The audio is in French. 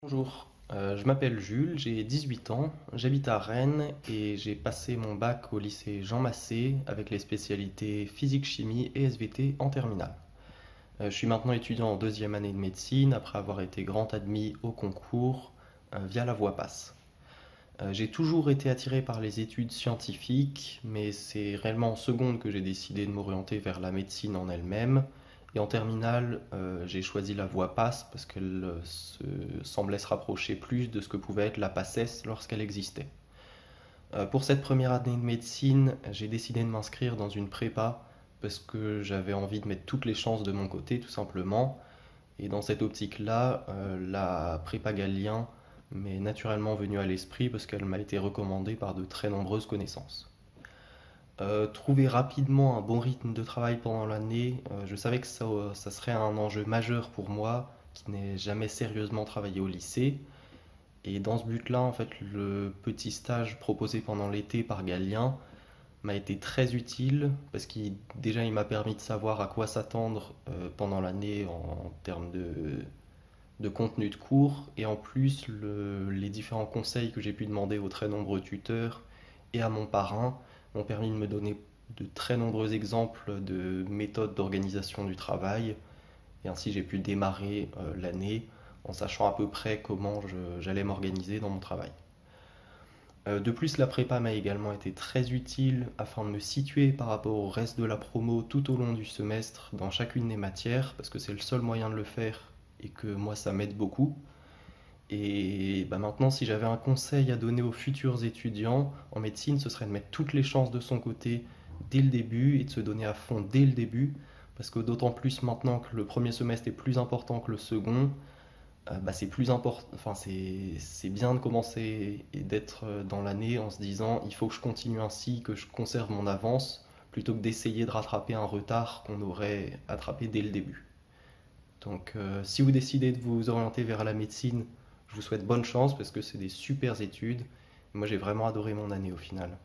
Bonjour, je m'appelle Jules, j'ai 18 ans, j'habite à Rennes et j'ai passé mon bac au lycée Jean Massé avec les spécialités physique-chimie et SVT en terminale. Je suis maintenant étudiant en deuxième année de médecine après avoir été grand admis au concours via la voie passe. J'ai toujours été attiré par les études scientifiques, mais c'est réellement en seconde que j'ai décidé de m'orienter vers la médecine en elle-même. Et en terminale, j'ai choisi la voie PASS parce qu'elle semblait se rapprocher plus de ce que pouvait être la PACES lorsqu'elle existait. Pour cette première année de médecine, j'ai décidé de m'inscrire dans une prépa parce que j'avais envie de mettre toutes les chances de mon côté, tout simplement. Et dans cette optique-là, la prépa Gallien m'est naturellement venue à l'esprit parce qu'elle m'a été recommandée par de très nombreuses connaissances. Trouver rapidement un bon rythme de travail pendant l'année, je savais que ça serait un enjeu majeur pour moi qui n'ai jamais sérieusement travaillé au lycée. Et dans ce but-là, en fait, le petit stage proposé pendant l'été par Gallien m'a été très utile parce qu'il déjà il m'a permis de savoir à quoi s'attendre pendant l'année en termes de contenu de cours et en plus les différents conseils que j'ai pu demander aux très nombreux tuteurs et à mon parrain m'ont permis de me donner de très nombreux exemples de méthodes d'organisation du travail et ainsi j'ai pu démarrer l'année en sachant à peu près comment j'allais m'organiser dans mon travail. De plus, la prépa m'a également été très utile afin de me situer par rapport au reste de la promo tout au long du semestre dans chacune des matières, parce que c'est le seul moyen de le faire et que moi ça m'aide beaucoup. Et bah maintenant, si j'avais un conseil à donner aux futurs étudiants en médecine, ce serait de mettre toutes les chances de son côté dès le début et de se donner à fond dès le début, parce que d'autant plus maintenant que le premier semestre est plus important que le second, bah, c'est plus important, enfin c'est bien de commencer et d'être dans l'année en se disant il faut que je continue ainsi, que je conserve mon avance, plutôt que d'essayer de rattraper un retard qu'on aurait attrapé dès le début. Donc si vous décidez de vous orienter vers la médecine, je vous souhaite bonne chance parce que c'est des super études. Moi j'ai vraiment adoré mon année au final.